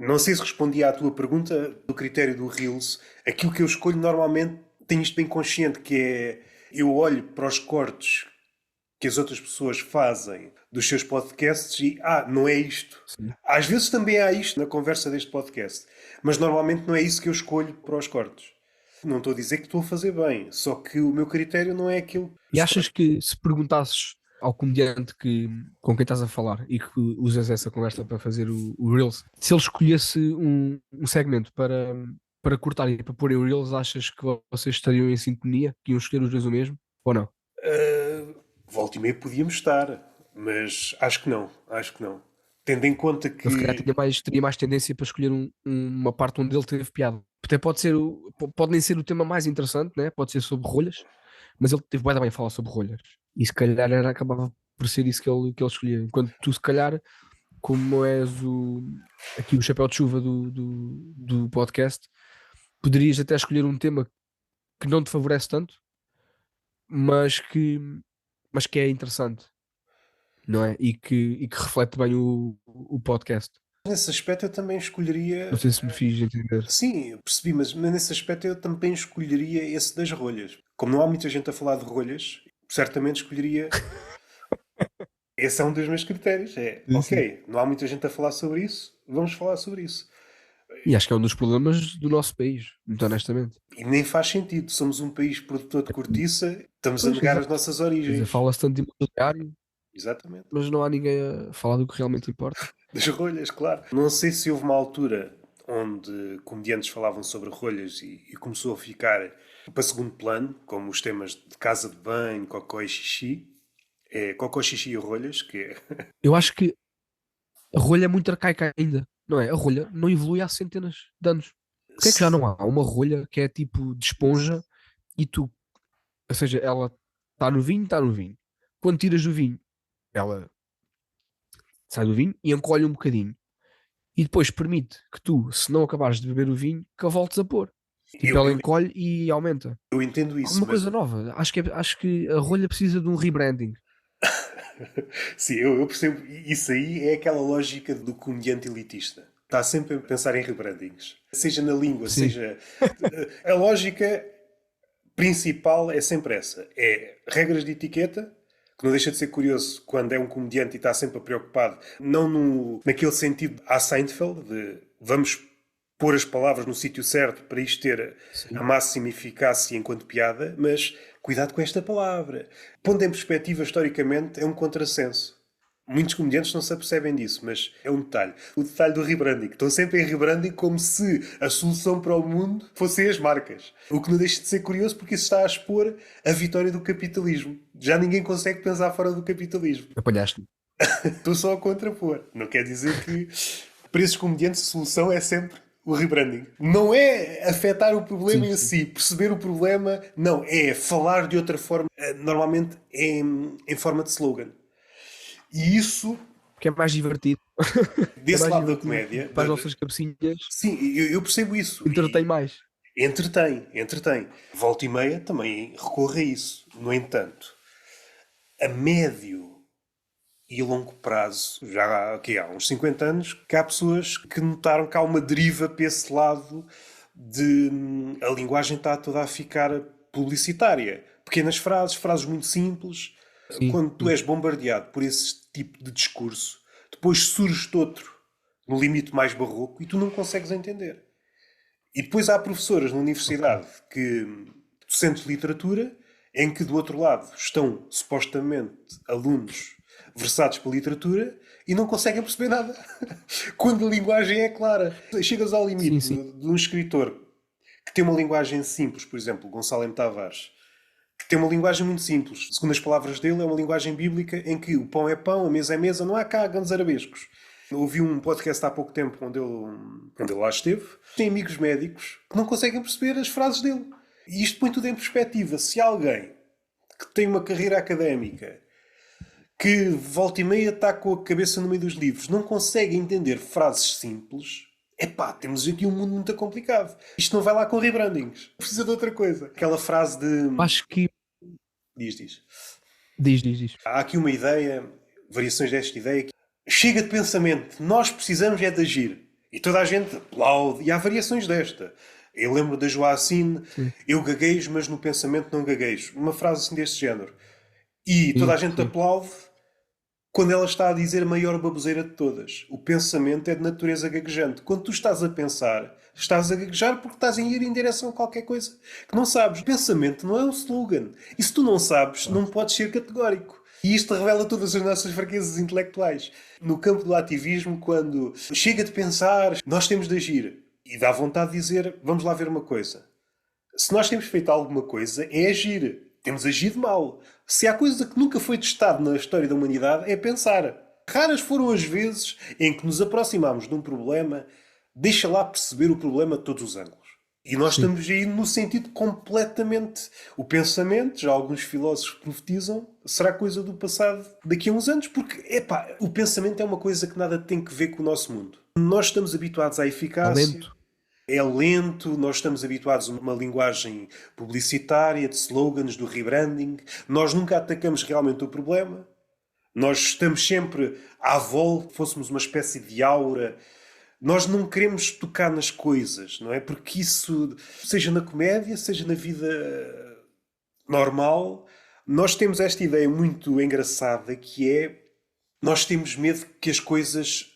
Não sei se respondi à tua pergunta do critério do Reels. Aquilo que eu escolho normalmente tenho isto bem consciente, que é eu olho para os cortes que as outras pessoas fazem dos seus podcasts e não é isto. Sim. Às vezes também há isto na conversa deste podcast, mas normalmente não é isso que eu escolho para os cortes. Não estou a dizer que estou a fazer bem, só que o meu critério não é aquilo. E achas que se perguntasses ao comediante com quem estás a falar e que usas essa conversa para fazer o Reels, se ele escolhesse um segmento para cortar e para pôr em Reels, achas que vocês estariam em sintonia? Que iam escolher os dois o mesmo? Ou não? Volta e meia podíamos estar, mas acho que não, acho que não. Tendo em conta Ele se calhar que teria mais tendência para escolher uma parte onde ele teve piada. Até pode nem ser o tema mais interessante, né? Pode ser sobre rolhas, mas ele teve bué da bem a falar sobre rolhas. E se calhar acabava por ser isso que ele escolhia. Enquanto tu, se calhar, como és aqui o chapéu de chuva do podcast, poderias até escolher um tema que não te favorece tanto, mas mas que é interessante, não é? E que reflete bem o podcast. nesse aspecto eu também Não escolheria. sei se me fiz entender. Sim, eu percebi, mas nesse aspecto eu também escolheria esse das rolhas. Como não há muita gente a falar de rolhas, certamente escolheria. Esse é um dos meus critérios. É, Sim, sim. ok, não há muita gente a falar sobre isso, vamos falar sobre isso. E acho que é um dos problemas do nosso país, muito honestamente. E nem faz sentido. Somos um país produtor de cortiça, estamos a Pois, negar as exato. nossas Quer dizer, origens. fala-se tanto de imobiliário, Exatamente. mas não há ninguém a falar do que realmente importa. Das rolhas, claro. Não sei se houve uma altura onde comediantes falavam sobre rolhas e começou a ficar para segundo plano, como os temas de casa de banho, cocó e xixi. É cocó, xixi e rolhas, que é. Eu acho que a rolha é muito arcaica ainda, não é? A rolha não evolui há centenas de anos. Porquê é que já não há uma rolha que é tipo de esponja e tu, ou seja, ela está no vinho, está no vinho. Quando tiras do vinho, ela sai do vinho e encolhe um bocadinho. E depois permite que tu, se não acabares de beber o vinho, que a voltes a pôr. Tipo, Eu, ela eu, encolhe e aumenta. eu entendo isso, Alguma mas. coisa nova. Acho que a rolha precisa de um rebranding. Sim, eu percebo. Isso aí é aquela lógica do comediante elitista. Está sempre a pensar em rebrandings. Seja na língua, Sim. seja. A lógica principal é sempre essa. É regras de etiqueta, que não deixa de ser curioso quando é um comediante e está sempre preocupado, não naquele sentido à Seinfeld, de vamos pôr as palavras no sítio certo para isto ter a Sim. máxima eficácia enquanto piada, mas cuidado com esta palavra. Pondo em perspectiva, historicamente, é um contrassenso. Muitos comediantes não se apercebem disso, mas é um detalhe. O detalhe do rebranding. Estão sempre em rebranding como se a solução para o mundo fossem as marcas. O que não deixa de ser curioso porque isso está a expor a vitória do capitalismo. Já ninguém consegue pensar fora do capitalismo. Apanhaste-me. Estou só a contrapor. Não quer dizer que para esses comediantes a solução é sempre o rebranding. Não é afetar o problema Sim, em sim. si, perceber o problema, não. É falar de outra forma, normalmente em forma de slogan. E isso, Porque é mais divertido. É desse mais lado da divertido comédia, para as nossas cabecinhas. sim, eu percebo isso. Entretém E mais. entretém, entretém. Volta e meia também recorre a isso. No entanto, a médio e longo prazo, já aqui há uns 50 anos, que há pessoas que notaram que há uma deriva para esse lado de a linguagem está toda a ficar publicitária. Pequenas frases, frases muito simples. Sim, Quando tu sim. és bombardeado por esse tipo de discurso, depois surge outro no limite mais barroco e tu não consegues entender. E depois há professoras na Ok. universidade que docentes de literatura, em que do outro lado estão supostamente alunos versados para literatura e não conseguem perceber nada. Quando a linguagem é clara. Chegas ao Sim, limite sim. de um escritor que tem uma linguagem simples, por exemplo, Gonçalo M. Tavares, que tem uma linguagem muito simples. Segundo as palavras dele, é uma linguagem bíblica em que o pão, a mesa é mesa, não há cá grandes arabescos. Ouvi um podcast há pouco tempo onde ele lá esteve. Tem amigos médicos que não conseguem perceber as frases dele. E isto põe tudo em perspectiva. Se alguém que tem uma carreira académica, que volta e meia está com a cabeça no meio dos livros, não consegue entender frases simples, epá, temos aqui um mundo muito complicado. Isto não vai lá com rebrandings. Precisa de outra coisa. Aquela frase de... Acho que. Diz. Diz. Há aqui uma ideia, variações desta ideia, que chega de pensamento, nós precisamos é de agir. E toda a gente aplaude. E há variações desta. Eu lembro da Joacine, Sim. eu gaguejo, mas no pensamento não gaguejo. Uma frase assim deste género. E toda a Sim, gente sim. aplaude quando ela está a dizer a maior baboseira de todas. O pensamento é de natureza gaguejante. Quando tu estás a pensar, estás a gaguejar porque estás a ir em direção a qualquer coisa que não sabes. O pensamento não é um slogan. E se tu não sabes, não podes ser categórico. E isto revela todas as nossas fraquezas intelectuais. No campo do ativismo, quando chega de pensar, nós temos de agir. E dá vontade de dizer, vamos lá ver uma coisa. Se nós temos feito alguma coisa, é agir. Temos agido mal. Se há coisa que nunca foi testado na história da humanidade, é pensar. Raras foram as vezes em que nos aproximámos de um problema, deixa lá perceber o problema de todos os ângulos. E nós Sim. estamos aí no sentido completamente. O pensamento, já alguns filósofos profetizam, será coisa do passado daqui a uns anos, porque, epá, o pensamento é uma coisa que nada tem que ver com o nosso mundo. Nós estamos habituados à eficácia. Talento. É lento, nós estamos habituados a uma linguagem publicitária, de slogans, do rebranding. Nós nunca atacamos realmente o problema. Nós estamos sempre à volta, fôssemos uma espécie de aura. Nós não queremos tocar nas coisas, não é? Porque isso, seja na comédia, seja na vida normal, nós temos esta ideia muito engraçada que é nós temos medo que as coisas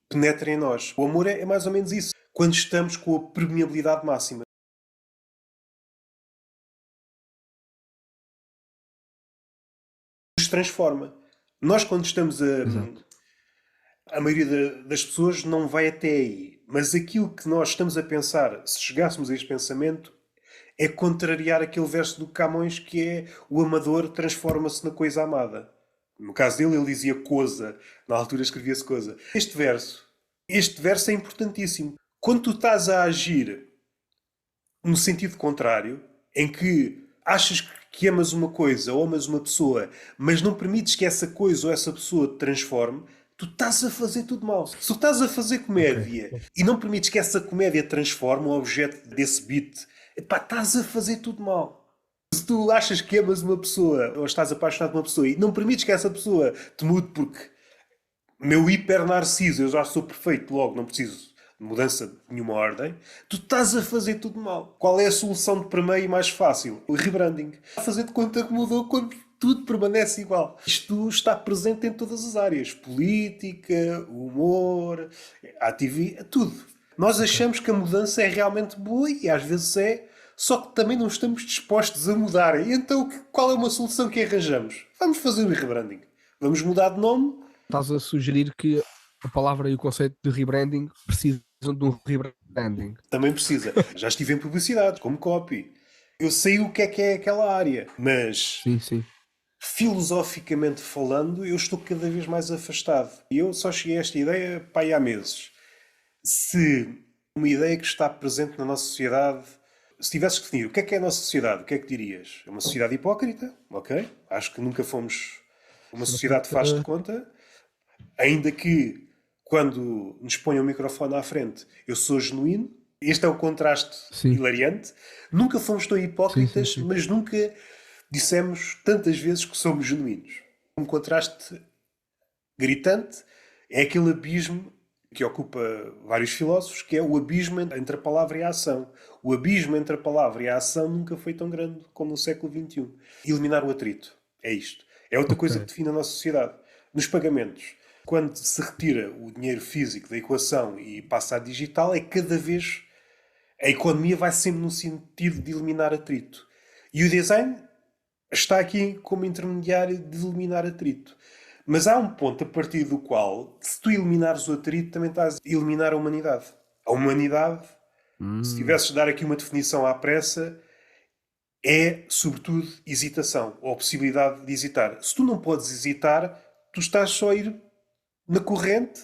penetrem em nós. O amor é mais ou menos isso. Quando estamos com a permeabilidade máxima, nos transforma. Nós, quando estamos Exato. a maioria das pessoas não vai até aí. Mas aquilo que nós estamos a pensar, se chegássemos a este pensamento, é contrariar aquele verso do Camões que é o amador transforma-se na coisa amada. No caso dele, ele dizia coisa. Na altura escrevia-se coisa. Este verso é importantíssimo. Quando tu estás a agir no sentido contrário, em que achas que amas uma coisa ou amas uma pessoa, mas não permites que essa coisa ou essa pessoa te transforme, tu estás a fazer tudo mal. Se tu estás a fazer comédia Ok. e não permites que essa comédia transforme o objeto desse beat, epá, estás a fazer tudo mal. Se tu achas que amas uma pessoa ou estás apaixonado por uma pessoa e não permites que essa pessoa te mude porque meu hiper narciso, eu já sou perfeito logo, não preciso de mudança de nenhuma ordem, tu estás a fazer tudo mal. Qual é a solução de primeiro e mais fácil? O rebranding. Fazer de conta que mudou quando tudo permanece igual. Isto está presente em todas as áreas. Política, humor, ativismo, tudo. Nós achamos que a mudança é realmente boa e às vezes é, só que também não estamos dispostos a mudar. E então qual é uma solução que arranjamos? Vamos fazer o rebranding. Vamos mudar de nome. Estás a sugerir que a palavra e o conceito de rebranding precisam de um rebranding. Também precisa. Já estive em publicidade, como copy. Eu sei o que é aquela área, mas Sim, sim. filosoficamente falando, eu estou cada vez mais afastado. E eu só cheguei a esta ideia pá, aí há meses. Se uma ideia que está presente na nossa sociedade, se tivesses que definir o que é a nossa sociedade, o que é que dirias? É uma sociedade hipócrita, ok? Acho que nunca fomos uma sociedade faz de conta, ainda que quando nos põem o microfone à frente eu sou genuíno. Este é o contraste Sim, hilariante. Nunca fomos tão sim, sim, hipócritas, sim. mas nunca dissemos tantas vezes que somos genuínos. Um contraste gritante é aquele abismo que ocupa vários filósofos, que é o abismo entre a palavra e a ação. O abismo entre a palavra e a ação nunca foi tão grande como no século XXI. Eliminar o atrito. É isto. É outra Ok. coisa que define a nossa sociedade. Nos pagamentos, quando se retira o dinheiro físico da equação e passa a digital, é cada vez a economia vai sempre no sentido de eliminar atrito. E o design está aqui como intermediário de eliminar atrito. Mas há um ponto a partir do qual, se tu eliminares o atrito, também estás a eliminar a humanidade. A humanidade, se tivesses de dar aqui uma definição à pressa, é, sobretudo, hesitação, ou a possibilidade de hesitar. Se tu não podes hesitar, tu estás só a ir na corrente,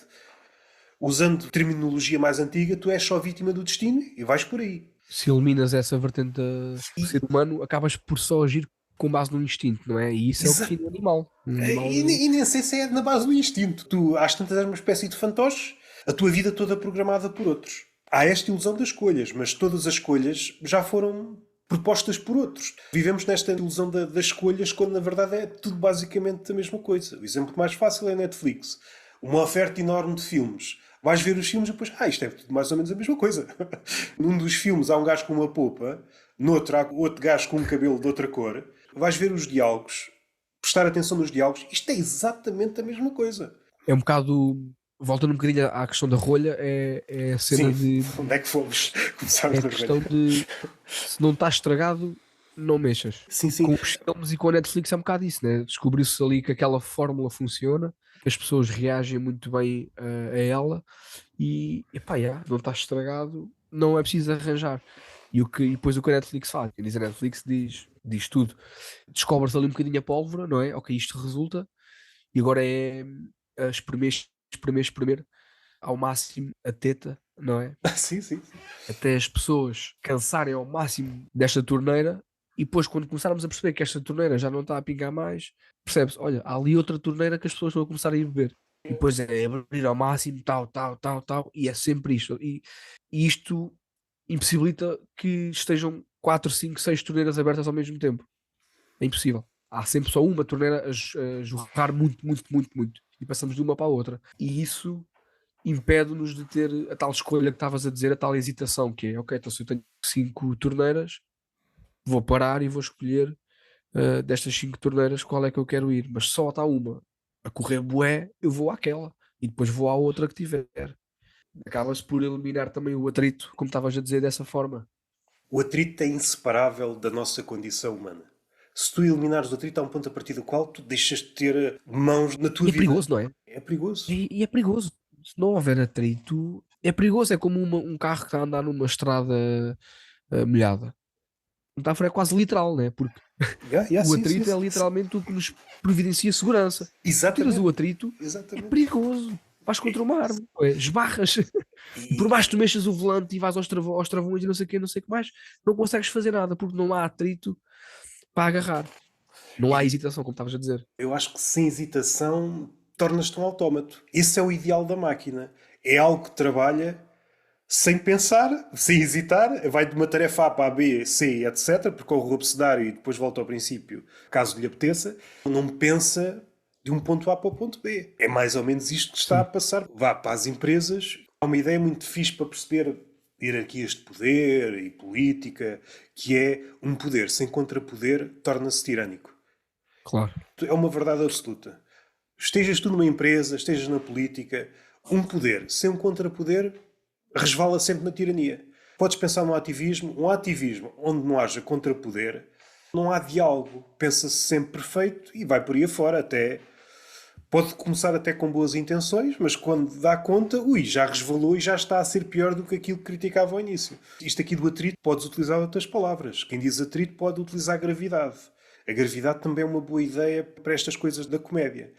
usando terminologia mais antiga, tu és só vítima do destino e vais por aí. Se eliminas essa vertente do E, ser humano, acabas por só agir com base no instinto, não é? E isso é o que exa- define o animal. Um animal. e nem sei se é na base do instinto. Tu, às tantas, és uma espécie de fantoche, a tua vida toda programada por outros. Há esta ilusão das escolhas, mas todas as escolhas já foram propostas por outros. Vivemos nesta ilusão das escolhas quando na verdade é tudo basicamente a mesma coisa. O exemplo mais fácil é a Netflix. Uma oferta enorme de filmes. Vais ver os filmes e depois, isto é tudo mais ou menos a mesma coisa. Num dos filmes há um gajo com uma polpa, noutro há outro gajo com um cabelo de outra cor. Vais ver os diálogos, prestar atenção nos diálogos, isto é exatamente a mesma coisa. É um bocado, voltando um bocadinho à questão da rolha, é a cena Sim, de. onde é que fomos? É Começámos a na questão rolha. de se não está estragado, não mexas. Sim, sim. Com os filmes e com a Netflix é um bocado isso, né? Descobriu-se ali que aquela fórmula funciona, que as pessoas reagem muito bem a ela e epá, não está estragado, não é preciso arranjar. E depois o que a Netflix faz? Quem diz a Netflix diz tudo. Descobres ali um bocadinho a pólvora, não é? Ok, isto resulta, e agora é espremer ao máximo a teta, não é? Sim, sim. Até as pessoas cansarem ao máximo desta torneira e depois quando começarmos a perceber que esta torneira já não está a pingar mais, percebe-se, olha, há ali outra torneira que as pessoas vão começar a ir beber. E depois é abrir ao máximo, tal, e é sempre isto. E isto impossibilita que estejam 4 5 6 torneiras abertas ao mesmo tempo. É impossível. Há sempre só uma torneira a jorrar muito, muito, muito, muito. E passamos de uma para a outra. E isso impede-nos de ter a tal escolha que estavas a dizer, a tal hesitação, que é, ok, então se eu tenho 5 torneiras, vou parar e vou escolher destas 5 torneiras qual é que eu quero ir, mas só está uma a correr bué, eu vou àquela e depois vou à outra que tiver. Acaba-se por eliminar também o atrito, como estavas a dizer, dessa forma. O atrito é inseparável da nossa condição humana. Se tu eliminares o atrito, há um ponto a partir do qual tu deixas de ter mãos na tua E é vida. perigoso, não é? É perigoso. E é perigoso. Se não houver atrito, é perigoso. É como um carro que está a andar numa estrada molhada. A metáfora é quase literal, né? Porque o Sim, sim, atrito é sim. literalmente o que nos providencia segurança. Tiras o Exatamente. atrito, é Exatamente. perigoso. Vais contra uma árvore, esbarras. E por mais que E, tu mexas o volante e vais aos travões e não sei o que, não sei o que mais, não consegues fazer nada porque não há atrito para agarrar. Não há e hesitação, como estavas a dizer. eu acho que sem hesitação tornas-te um autómato. Esse é o ideal da máquina. É algo que trabalha sem pensar, sem hesitar, vai de uma tarefa A para a B, C, etc., percorre o abecedário e depois volta ao princípio, caso lhe apeteça. Não pensa de um ponto A para o ponto B. É mais ou menos isto que está a Sim, passar. Vá para as empresas. Há uma ideia muito fixe para perceber hierarquias de poder e política, que é um poder sem contrapoder torna-se tirânico. claro. É uma verdade absoluta. Estejas tu numa empresa, estejas na política, um poder sem um contrapoder resvala sempre na tirania. Podes pensar no ativismo, um ativismo onde não haja contrapoder, não há diálogo, pensa-se sempre perfeito e vai por aí afora até. Pode começar até com boas intenções, mas quando dá conta, já resvalou e já está a ser pior do que aquilo que criticava ao início. Isto aqui do atrito, podes utilizar outras palavras. Quem diz atrito pode utilizar gravidade. A gravidade também é uma boa ideia para estas coisas da comédia.